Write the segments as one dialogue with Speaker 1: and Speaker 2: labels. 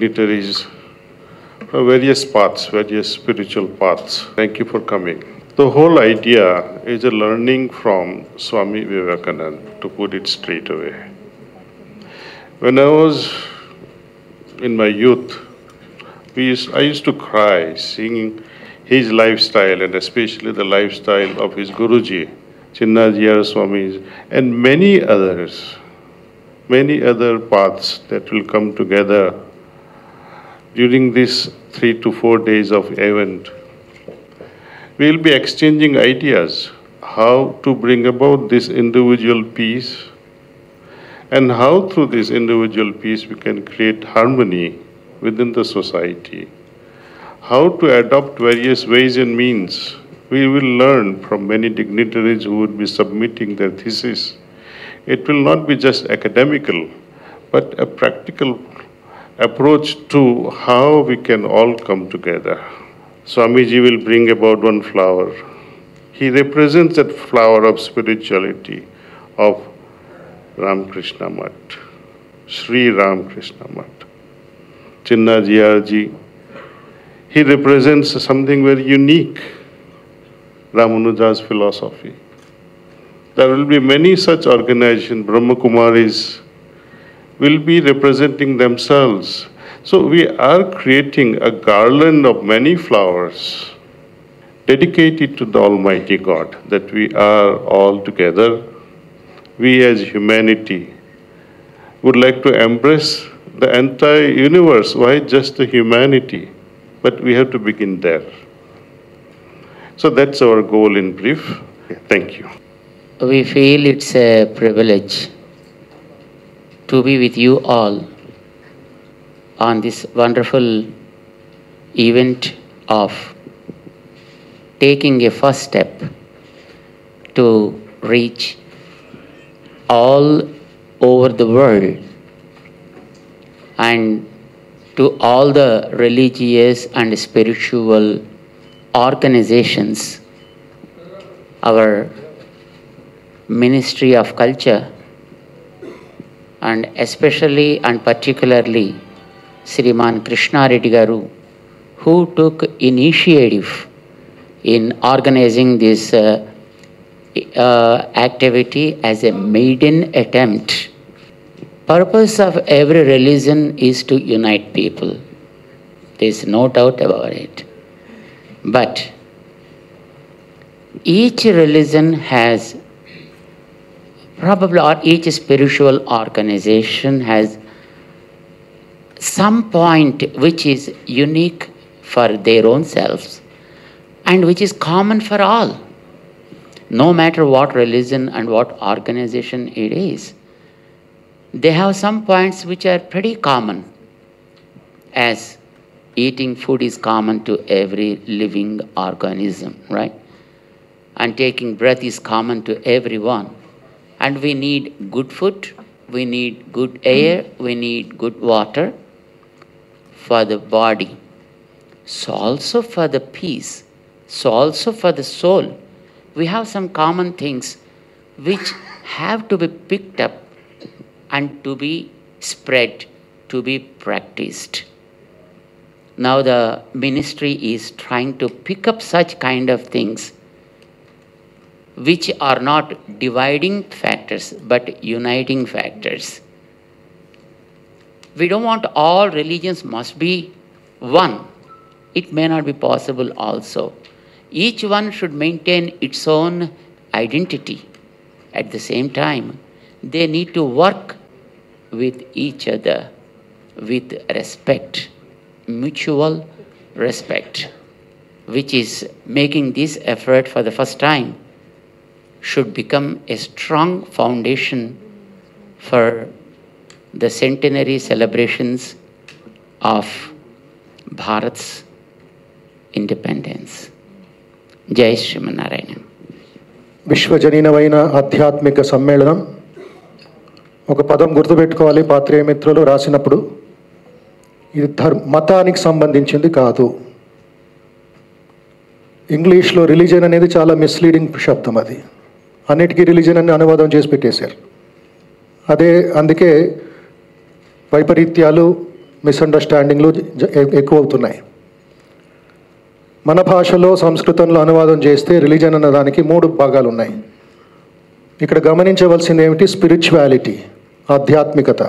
Speaker 1: dignitaries from various paths, various spiritual paths. Thank you for coming. The whole idea is a learning from Swami Vivekananda, to put it straight away. When I was in my youth, I used to cry seeing his lifestyle, and especially the lifestyle of his Guruji, Chinna Jeeyar Swamy, and many other paths that will come together during these 3 to 4 days of event. We will be exchanging ideas how to bring about this individual peace, and how through this individual peace we can create harmony within the society. How to adopt various ways and means. We will learn from many dignitaries who would be submitting their thesis. It will not be just academical, but a practical approach to how we can all come together. Swamiji will bring about one flower. He represents that flower of spirituality of Ramakrishna Math, Sri Ramakrishna Math. Chinna Jeeyar Ji, he represents something very unique, Ramanuja's philosophy. There will be many such organizations, Brahma Kumaris will be representing themselves. So we are creating a garland of many flowers dedicated to the Almighty God, that we are all together. We as humanity would like to embrace the entire universe. Why just the humanity? But we have to begin there. So that's our goal in brief. Thank you.
Speaker 2: We feel it's a privilege to be with you all on this wonderful event of taking a first step to reach all over the world and to all the religious and spiritual organizations. Our Ministry of Culture, and especially and particularly Sriman Kishan Reddy Garu, who took initiative in organizing this activity as a maiden attempt. Purpose of every religion is to unite people. There is no doubt about it. But each religion has probably, or each spiritual organization has some point which is unique for their own selves and which is common for all, no matter what religion and what organization it is. They have some points which are pretty common, as eating food is common to every living organism, right? And taking breath is common to everyone. And we need good food, we need good air, we need good water for the body. So also for the peace, so also for the soul, we have some common things which have to be picked up and to be spread, to be practiced. Now the ministry is trying to pick up such kind of things which are not dividing factors but uniting factors. We don't want all religions must be one. It may not be possible also. Each one should maintain its own identity. At the same time, they need to work with each other with respect, mutual respect, which is making this effort for the first time should become a strong foundation for the centenary celebrations of Bharat's independence. Jai Sriman Narayana.
Speaker 3: విశ్వజనీనమైన ఆధ్యాత్మిక సమ్మేళనం ఒక పదం గుర్తుపెట్టుకోవాలి. పాత్రికేయ మిత్రులు రాసినప్పుడు ఇది మతానికి సంబంధించింది కాదు. ఇంగ్లీష్లో రిలీజన్ అనేది చాలా మిస్లీడింగ్ శబ్దం. అది అన్నిటికీ రిలీజన్ అని అనువాదం చేసి పెట్టేశారు. అందుకే వైపరీత్యాలు, మిస్అండర్స్టాండింగ్లు ఎక్కువ అవుతున్నాయి. మన భాషలో సంస్కృతంలో అనువాదం చేస్తే రిలీజన్ అన్న దానికి 3 భాగాలు ఉన్నాయి. ఇక్కడ గమనించవలసింది ఏమిటి? స్పిరిచువాలిటీ, ఆధ్యాత్మికత.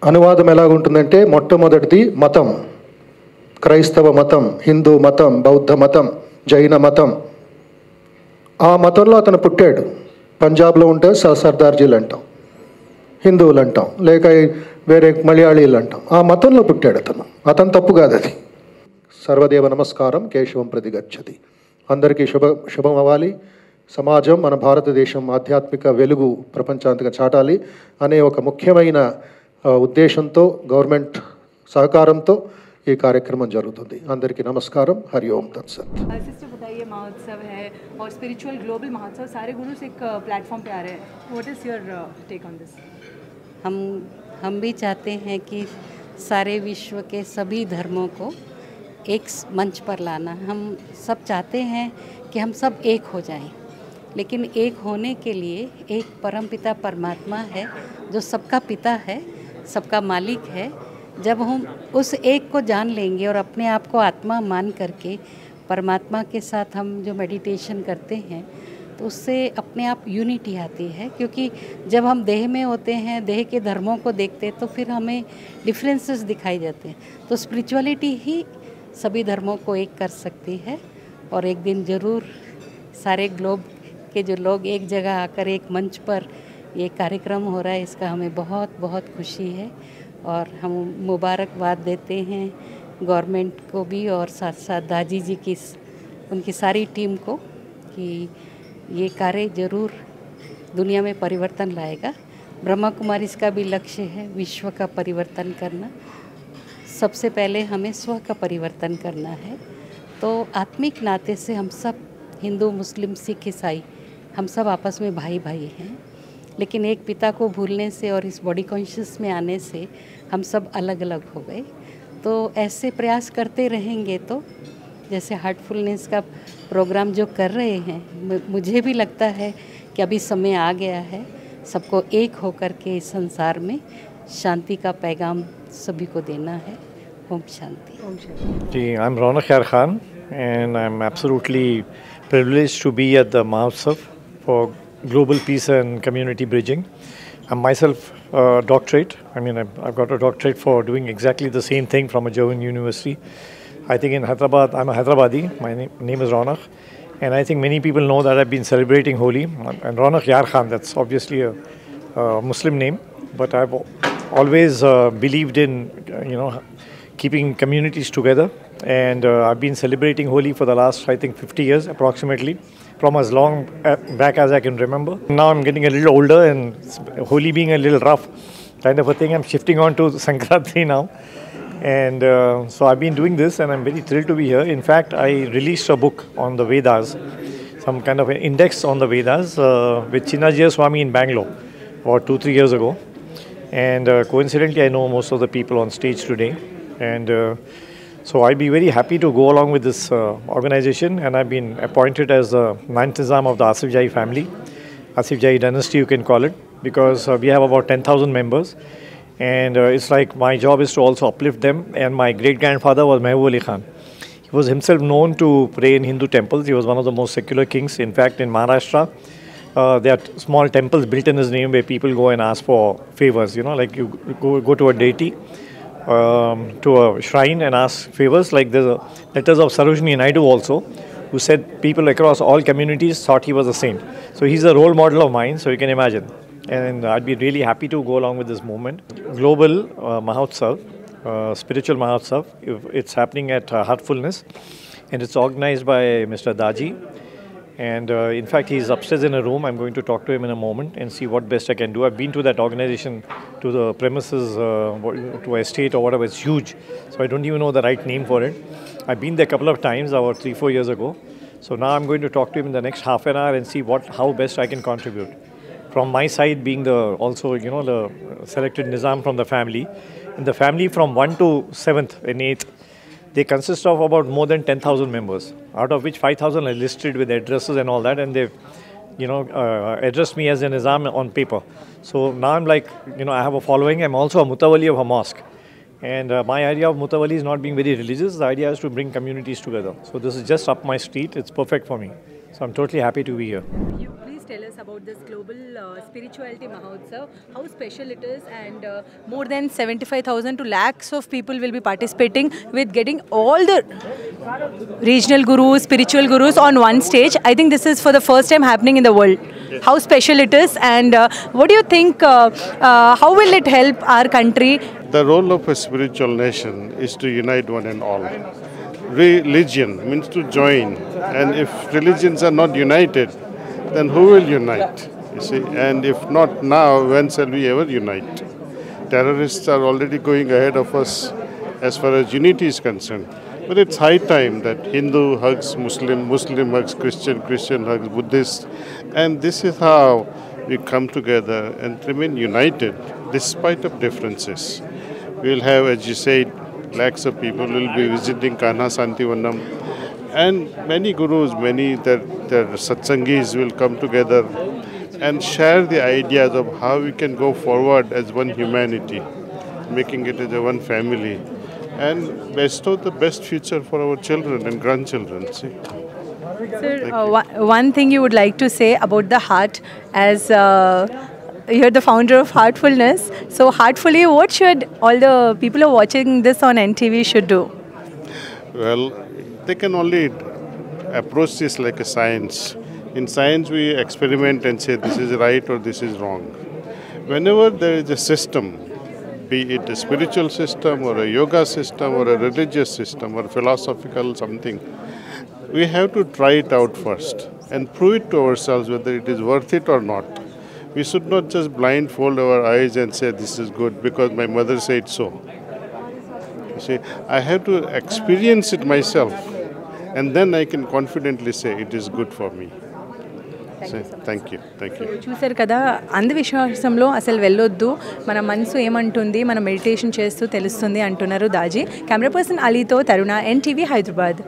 Speaker 3: అనువాదం ఎలాగుంటుందంటే మొట్టమొదటిది మతం, క్రైస్తవ మతం, హిందూ మతం, బౌద్ధ మతం, జైన మతం. ఆ మతంలో అతను పుట్టాడు. పంజాబ్లో ఉంటే సర్దార్జీలు అంటాం, హిందువులు అంటాం, లేక వేరే మలయాళీలు అంటాం. ఆ మతంలో పుట్టాడు అతను తప్పు కాదు అది. సర్వదేవ నమస్కారం, కేశవం ప్రతిగచ్చతి. అందరికీ శుభం అవ్వాలి. సమాజం, మన భారతదేశం ఆధ్యాత్మిక వెలుగు ప్రపంచాంతగా చాటాలి అనే ఒక ముఖ్యమైన ఉద్దేశంతో గవర్నమెంట్ సహకారంతో ఈ కార్యక్రమం జరుగుతుంది. అందరికీ నమస్కారం. హరి ఓం తత్సత్.
Speaker 4: सिस्टर बताइए, महोत्सव है और स्पिरिचुअल ग्लोबल महोत्सव, सारे गुरुज एक प्लेटफॉर्म पे आ रहे हैं. What is your take on this?
Speaker 5: हम भी चाहते हैं कि सारे विश्व के सभी धर्मों को एक मंच पर लाना. हम सब चाहते हैं कि हम सब एक हो जाएं, लेकिन एक होने के लिए एक परमपिता परमात्मा है जो सबका पिता है, सबका मालिक है. जब हम उस एक को जान लेंगे और अपने आप को आत्मा मान करके परमात्मा के साथ हम जो मेडिटेशन करते हैं तो उससे अपने आप यूनिटी आती है. क्योंकि जब हम देह में होते हैं, देह के धर्मों को देखते हैं तो फिर हमें डिफरेंसेस दिखाई देते हैं. तो स्पिरिचुअलिटी ही सभी धर्मों को एक कर सकती है. और एक दिन ज़रूर सारे ग्लोब के जो लोग एक जगह आकर एक मंच पर ये कार्यक्रम हो रहा है, इसका हमें बहुत बहुत खुशी है. और हम मुबारकबाद देते हैं गवर्नमेंट को भी और साथ साथ दाजी जी की उनकी सारी टीम को कि ये कार्य ज़रूर दुनिया में परिवर्तन लाएगा. ब्रह्मा कुमारी इसका भी लक्ष्य है विश्व का परिवर्तन करना. सबसे पहले हमें स्व का परिवर्तन करना है. तो आत्मिक नाते से हम सब हिंदू, मुस्लिम, सिख, ईसाई हम सब आपस में भाई भाई हैं. लेकिन एक पिता को भूलने से और इस बॉडी कॉन्शियस में आने से हम सब अलग अलग हो गए. तो ऐसे प्रयास करते रहेंगे तो जैसे हार्टफुलनेस का प्रोग्राम जो कर रहे हैं, मुझे भी लगता है कि अभी समय आ गया है सबको एक होकर के इस संसार में शांति का पैगाम सभी को देना है. ओम शांति.
Speaker 6: जी, I'm Ronak Yar Khan and I'm absolutely privileged to be at the Mahotsav for Global Peace and Community Bridging. I'm myself a doctorate. I've got a doctorate for doing exactly the same thing from a German university. I think in Hyderabad, I'm a Hyderabadi. My name is Ronak. And I think many people know that I've been celebrating Holi. And Ronak Yar Khan, that's obviously a Muslim name. But I've always believed in, keeping communities together. And I've been celebrating Holi for the last, I think, 50 years approximately, from as long back as I can remember. Now I'm getting a little older and Holi being a little rough kind of a thing, I'm shifting on to Sankranti now. And so I've been doing this and I'm very thrilled to be here. In fact, I released a book on the Vedas, some kind of an index on the Vedas with Chinna Jeeyar Swamy in Bangalore about 2-3 years ago. And coincidentally, I know most of the people on stage today. And so I'll be very happy to go along with this organization. And I've been appointed as the 9th Nizam of the Asif Jahi family, Asif Jahi dynasty you can call it, because we have about 10,000 members. And it's like my job is to also uplift them. And my great-grandfather was Mahbub Ali Khan. He was himself known to pray in Hindu temples. He was one of the most secular kings. In fact, in Maharashtra, there are small temples built in his name where people go and ask for favors. Like you go to a deity, to a shrine and ask favors. Like there's letters of Sarojini Naidu also, who said people across all communities thought he was a saint. So he's a role model of mine, so you can imagine. And I'd be really happy to go along with this movement. Global Mahotsav, spiritual Mahotsav, it's happening at Heartfulness, and it's organized by Mr. Daji. And in fact, he's upstairs in a room. I'm going to talk to him in a moment and see what best I can do. I've been to that organization, to the premises, to estate or whatever. It's huge. So I don't even know the right name for it. I've been there a couple of times, about 3-4 years ago. So now I'm going to talk to him in the next half an hour and see how best I can contribute. From my side being the selected Nizam from the family. And the family from 1 to 7th and 8th, they consist of about more than 10,000 members, out of which 5,000 are listed with addresses and all that, and they've addressed me as a Nizam on paper. So now I'm like, I have a following. I'm also a Mutawalli of a mosque. And my idea of Mutawalli is not being very religious. The idea is to bring communities together. So this is just up my street. It's perfect for me. So I'm totally happy to be here.
Speaker 4: You please tell us about this global spirituality Mahotsav, how special it is, and more than 75,000 to lakhs of people will be participating with getting all the regional gurus, spiritual gurus on one stage. I think this is for the first time happening in the world. Yes. How special it is, and what do you think, how will it help our country?
Speaker 1: The role of a spiritual nation is to unite one and all. Religion means to join, and if religions are not united, then who will unite? You see, and if not now, when shall we ever unite? Terrorists are already going ahead of us as far as unity is concerned. But it's high time that Hindu hugs Muslim, Muslim hugs Christian, Christian hugs Buddhist, and this is how we come together and remain united despite of differences. We'll have, as you said, lakhs of people will be visiting Kanha Santivanam, and many gurus, many their satsangis will come together and share the ideas of how we can go forward as one humanity, making it as a one family, and bestow the best future for our children and grandchildren. See?
Speaker 4: Sir, one thing you would like to say about the heart, as you're the founder of Heartfulness. So heartfully, what should all the people who are watching this on NTV should do?
Speaker 1: Well, they can only approach this like a science. In science, we experiment and say this is right or this is wrong. Whenever there is a system, be it a spiritual system or a yoga system or a religious system or philosophical something, we have to try it out first and prove it to ourselves whether it is worth it or not. We should not just blindfold our eyes and say this is good because my mother said so. You see, I have to experience it myself, and then I can confidently say it is good for me. Thank you.
Speaker 4: చూసారు కదా, అంధవిశ్వాసంలో అసలు వెళ్ళొద్దు, మన మనసు ఏమంటుంది, మన meditation చేస్తూ తెలుస్తుంది అంటున్నారు దాజీ. కెమెరా పర్సన్ అలీతో తరుణ, NTV హైదరాబాద్.